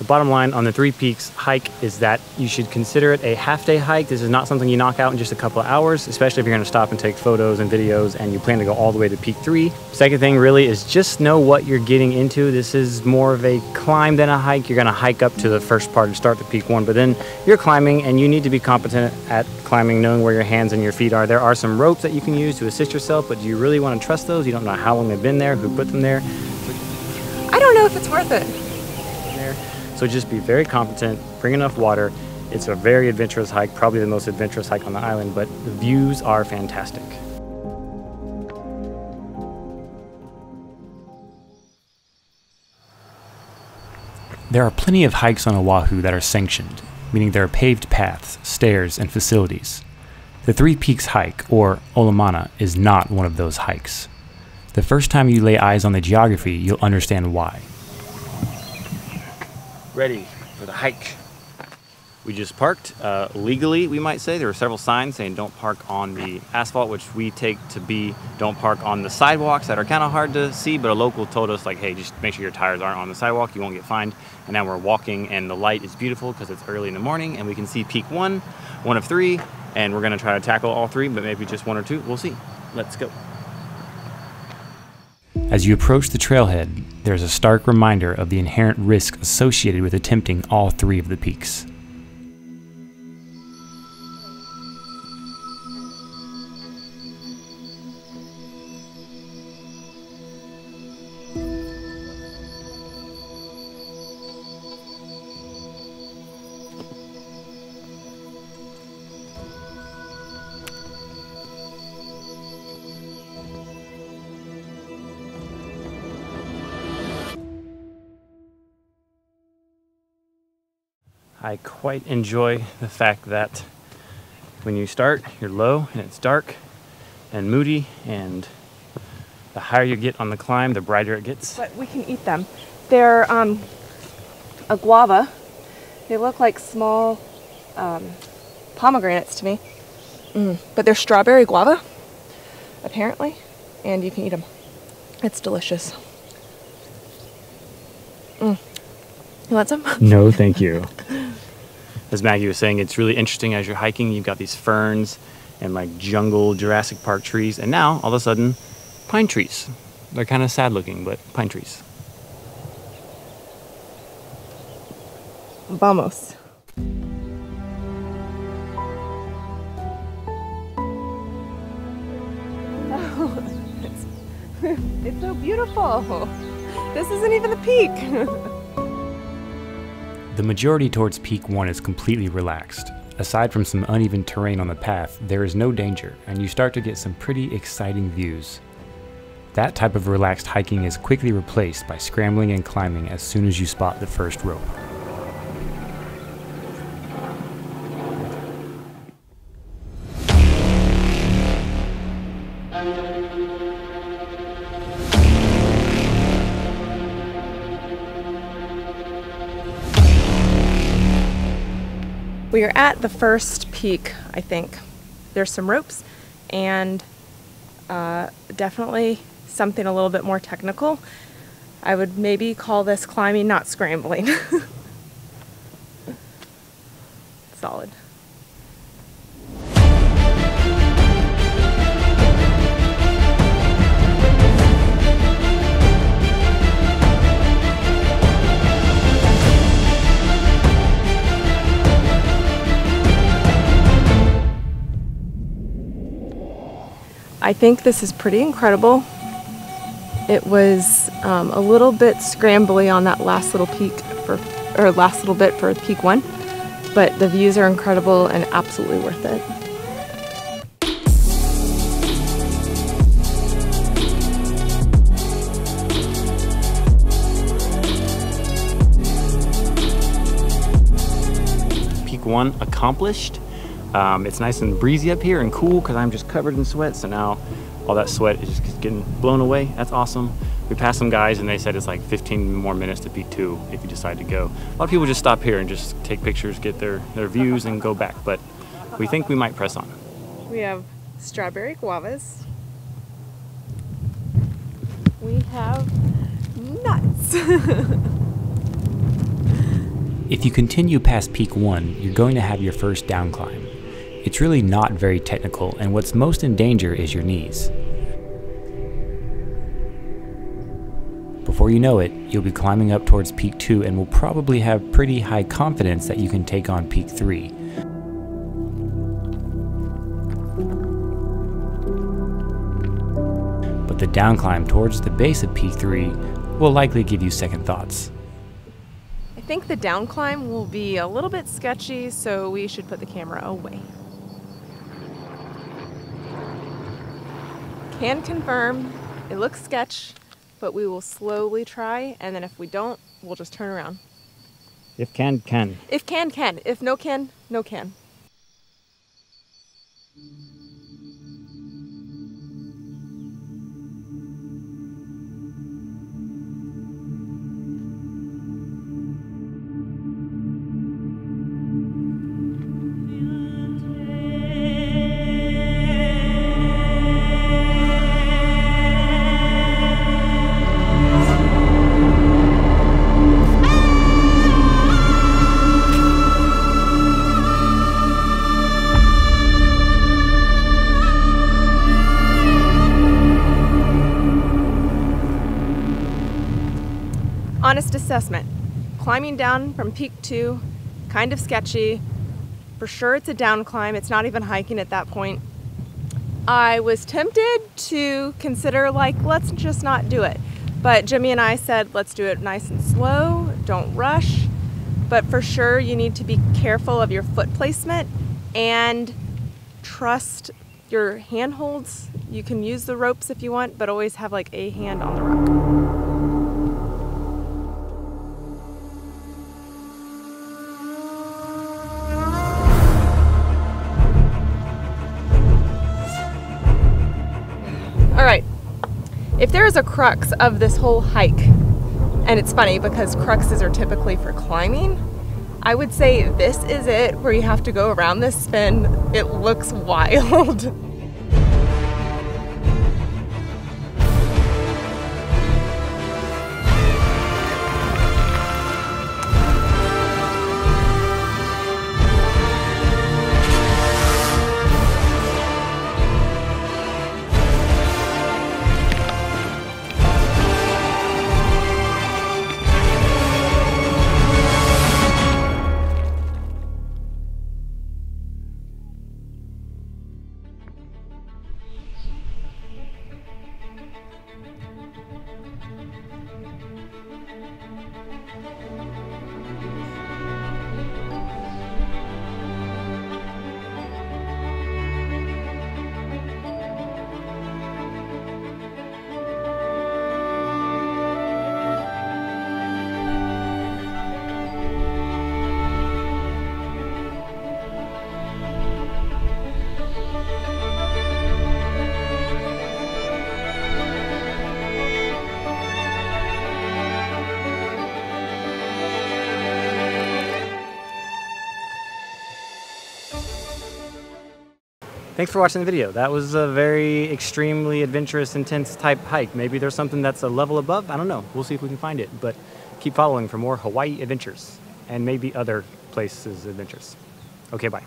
bottom line on the Three Peaks hike is that you should consider it a half-day hike. This is not something you knock out in just a couple of hours, especially if you're going to stop and take photos and videos and you plan to go all the way to Peak 3. Second thing really is just know what you're getting into. This is more of a climb than a hike. You're going to hike up to the first part and start the Peak 1, but then you're climbing and you need to be competent at climbing, knowing where your hands and your feet are. There are some ropes that you can use to assist yourself, but do you really want to trust those? You don't know how long they've been there, who put them there. I don't know if it's worth it. So just be very competent, bring enough water. It's a very adventurous hike, probably the most adventurous hike on the island, but the views are fantastic. There are plenty of hikes on Oahu that are sanctioned, meaning there are paved paths, stairs, and facilities. The Three Peaks hike, or Olomana, is not one of those hikes. The first time you lay eyes on the geography, you'll understand why. Ready for the hike. We just parked legally, we might say. There were several signs saying don't park on the asphalt, which we take to be don't park on the sidewalks that are kind of hard to see, but a local told us like, hey, just make sure your tires aren't on the sidewalk, you won't get fined. And now we're walking and the light is beautiful because it's early in the morning and we can see Peak 1, one of 3, and we're gonna try to tackle all 3, but maybe just 1 or 2, we'll see. Let's go. As you approach the trailhead, there's a stark reminder of the inherent risk associated with attempting all 3 of the peaks. I quite enjoy the fact that when you start, you're low and it's dark and moody, and the higher you get on the climb, the brighter it gets. But we can eat them. They're a guava. They look like small pomegranates to me. But they're strawberry guava, apparently, and you can eat them. It's delicious. You want some? No, thank you. As Maggie was saying, it's really interesting as you're hiking. You've got these ferns and like jungle Jurassic Park trees, and now all of a sudden pine trees. They're kind of sad looking, but pine trees. Vamos. Oh, it's so beautiful. This isn't even the peak. The majority towards Peak 1 is completely relaxed. Aside from some uneven terrain on the path, there is no danger, and you start to get some pretty exciting views. That type of relaxed hiking is quickly replaced by scrambling and climbing as soon as you spot the first rope. We are at the first peak, I think. There's some ropes and definitely something a little bit more technical. I would maybe call this climbing, not scrambling. Solid. I think this is pretty incredible. It was a little bit scrambly on that last little peak last little bit for Peak 1, but the views are incredible and absolutely worth it. Peak 1 accomplished. It's nice and breezy up here and cool because I'm just covered in sweat, so now all that sweat is just getting blown away. That's awesome. We passed some guys and they said it's like 15 more minutes to Peak 2 if you decide to go. A lot of people just stop here and just take pictures, get their views and go back, but we think we might press on. We have strawberry guavas. We have nuts. If you continue past Peak 1, you're going to have your first down climb. It's really not very technical, and what's most in danger is your knees. Before you know it, you'll be climbing up towards Peak 2 and will probably have pretty high confidence that you can take on Peak 3. But the down climb towards the base of Peak 3 will likely give you second thoughts. I think the down climb will be a little bit sketchy, so we should put the camera away. Can confirm, it looks sketch, but we will slowly try, and then if we don't, we'll just turn around. If can, can. If can, can. If no can, no can. Honest assessment. Climbing down from Peak 2, kind of sketchy. For sure it's a down climb, it's not even hiking at that point. I was tempted to consider let's just not do it. But Jimmy and I said, let's do it nice and slow, don't rush. But for sure you need to be careful of your foot placement and trust your handholds. You can use the ropes if you want, but always have a hand on the rock. All right, if there is a crux of this whole hike, and it's funny because cruxes are typically for climbing, I would say this is it, where you have to go around this spin. It looks wild. Thanks for watching the video. That was a very extremely adventurous, intense type hike. Maybe there's something that's a level above. I don't know. We'll see if we can find it. But keep following for more Hawaii adventures and maybe other places adventures. Okay, bye.